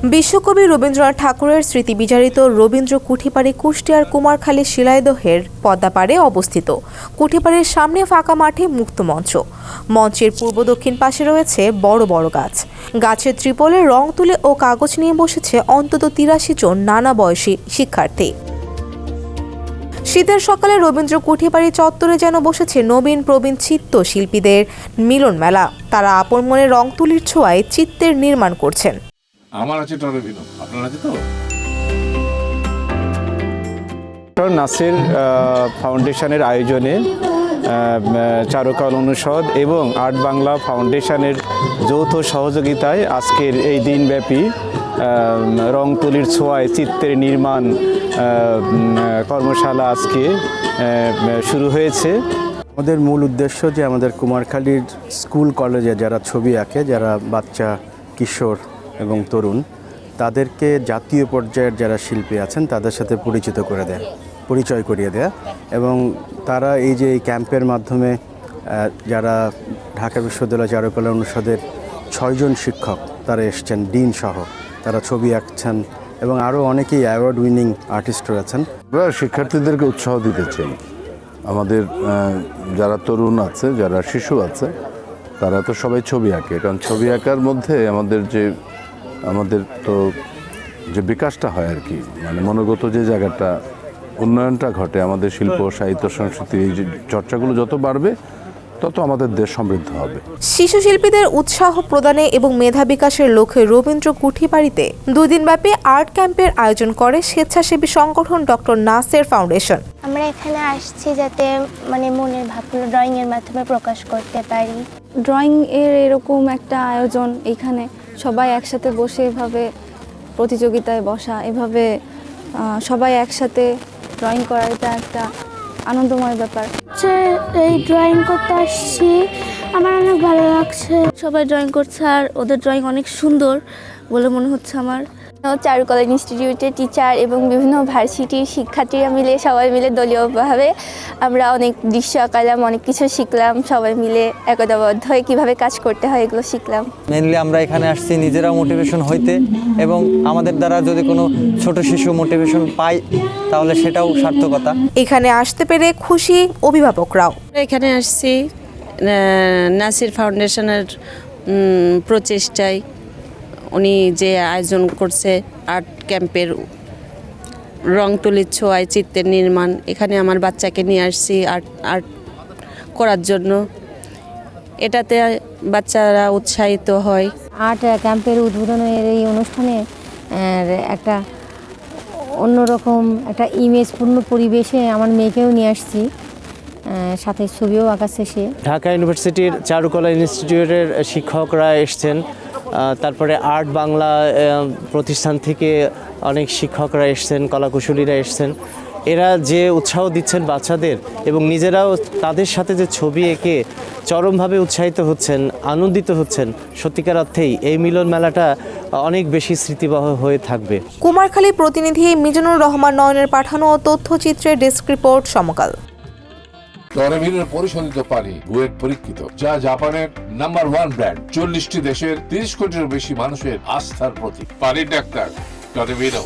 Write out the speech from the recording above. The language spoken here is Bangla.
বিশ্বকবি রবীন্দ্রনাথ ঠাকুরের স্মৃতি বিজড়িত রবীন্দ্র কুঠিবাড়ি কুষ্টিয়ার কুমারখালী শিলাইদহের পদ্মাপাড়ে অবস্থিত। কুঠিবাড়ির সামনে ফাঁকা মাঠে মুক্ত মঞ্চ। মঞ্চের পূর্ব দক্ষিণ পাশে রয়েছে বড় বড় গাছ। গাছের ত্রিপলে রং তুলে ও কাগজ নিয়ে বসেছে অন্তত ৮৩ জন নানা বয়সী শিক্ষার্থী। শীতের সকালে রবীন্দ্র কুঠিবাড়ি চত্বরে যেন বসেছে নবীন প্রবীণ চিত্রশিল্পীদের মিলন মেলা। তারা আপন মনে রং তুলির ছোঁয়ায় চিত্রের নির্মাণ করছেন। আমার আছে টরবিনো, আপনার আছে তো? নাসির ফাউন্ডেশনের আয়োজনে চারুকলা অনুষদ এবং আর্ট বাংলা ফাউন্ডেশনের যৌথ সহযোগিতায় আজকের এই দিনব্যাপী রং তুলির ছোঁয়ায় চিত্রের নির্মাণ কর্মশালা আজকে শুরু হয়েছে। আমাদের মূল উদ্দেশ্য যে আমাদের কুমারখালীর স্কুল কলেজে যারা ছবি আঁকে, যারা বাচ্চা, কিশোর এবং তরুণ, তাদেরকে জাতীয় পর্যায়ের যারা শিল্পী আছেন তাদের সাথে পরিচয় করিয়ে দেয়া এবং তারা এই যে এই ক্যাম্পের মাধ্যমে যারা ঢাকা বিশ্ববিদ্যালয় চারুকলা অনুষদের 6 জন শিক্ষক তারা এসছেন, ডিন সহ, তারা ছবি আঁকছেন এবং আরও অনেকেই অ্যাওয়ার্ড উইনিং আর্টিস্ট রয়েছেন। আমরা শিক্ষার্থীদেরকে উৎসাহ দিতে চাই। আমাদের যারা তরুণ আছে, যারা শিশু আছে, তারা তো সবাই ছবি আঁকে, কারণ ছবি আঁকার মধ্যে আমাদের তো যে বিকাশটা হয় আর কি, মানে মনোগত যে জায়গাটা উন্নয়নটা ঘটে, আমাদের শিল্প, সাহিত্য, সংস্কৃতি এই যে চর্চাগুলো যত বাড়বে তত আমাদের দেশ সমৃদ্ধ হবে। শিশু শিল্পীদের উৎসাহ প্রদানে এবং মেধা বিকাশের লক্ষ্যে রবীন্দ্র কুঠিবাড়িতে 2 দিনব্যাপী আর্ট ক্যাম্পের আয়োজন করে স্বেচ্ছাসেবী সংগঠন ডক্টর নাসের ফাউন্ডেশন। আমরা এখানে আসছি যাতে মনের ভাবগুলো ড্রয়িং এর মাধ্যমে প্রকাশ করতে পারি। ড্রয়িং এর এরকম একটা আয়োজন, এখানে সবাই একসাথে বসে এভাবে প্রতিযোগিতায় বসা, এভাবে সবাই একসাথে ড্রয়িং করা, এটা একটা আনন্দময় ব্যাপার। এই ড্রয়িং করতে আসছি, আমার অনেক ভালো লাগছে। সবাই ড্রয়িং করছে আর ওদের ড্রয়িং অনেক সুন্দর বলে মনে হচ্ছে আমার। চারুকলা ইনস্টিটিউটের টিচার এবং বিভিন্ন ভার্সিটির শিক্ষার্থীরা মিলে সবাই মিলে দলীয়ভাবে আমরা অনেক দৃশ্য আঁকালাম, অনেক কিছু শিখলাম। সবাই মিলে একতাবদ্ধ হয়ে কীভাবে কাজ করতে হয় এগুলো শিখলাম। মেনলি আমরা এখানে আসছি নিজেরাও মোটিভেশন হইতে, এবং আমাদের দ্বারা যদি কোনো ছোট শিশু মোটিভেশন পায় তাহলে সেটাও সার্থকতা। এখানে আসতে পেরে খুশি অভিভাবকরাও। এখানে আসছি নাসির ফাউন্ডেশনের প্রচেষ্টায়, উনি যে আয়োজন করছে আর্ট ক্যাম্পের রং তুলির ছোঁয়ায় চিত্রের নির্মাণ, এখানে আমার বাচ্চাকে নিয়ে আসছি আর্ট করার জন্য। এটাতে বাচ্চারা উৎসাহিত হয়। আর্ট ক্যাম্পের উদ্বোধনের এই অনুষ্ঠানে একটা অন্যরকম একটা ইমেজপূর্ণ পরিবেশে আমার মেয়েকেও নিয়ে আসছি, সাথে ছবিও আঁকাচ্ছে সে। ঢাকা ইউনিভার্সিটির চারুকলা ইনস্টিটিউটের শিক্ষকরা এসছেন, তারপরে আর্ট বাংলা প্রতিষ্ঠান থেকে অনেক শিক্ষকরা এসছেন, কলাকুশলীরা এসছেন। এরা যে উৎসাহ দিচ্ছেন বাচ্চাদের এবং নিজেরাও তাদের সাথে যে ছবি এঁকে চরমভাবে উৎসাহিত হচ্ছেন, আনন্দিত হচ্ছেন, সত্যিকার অর্থেই এই মিলন মেলাটা অনেক বেশি স্মৃতিবহ হয়ে থাকবে। কুমারখালী প্রতিনিধি মিজানুর রহমান নয়নের পাঠানো তথ্যচিত্রের ডেস্ক রিপোর্ট সমকাল। টরবিনোর পরিশোধিত পানি বুয়েট পরীক্ষিত, যা জাপানের নাম্বার 1 ব্র্যান্ড, 40টি দেশের 30 কোটিরও বেশি মানুষের আস্থার প্রতীক। পানির ডাক্তার টরবিনো।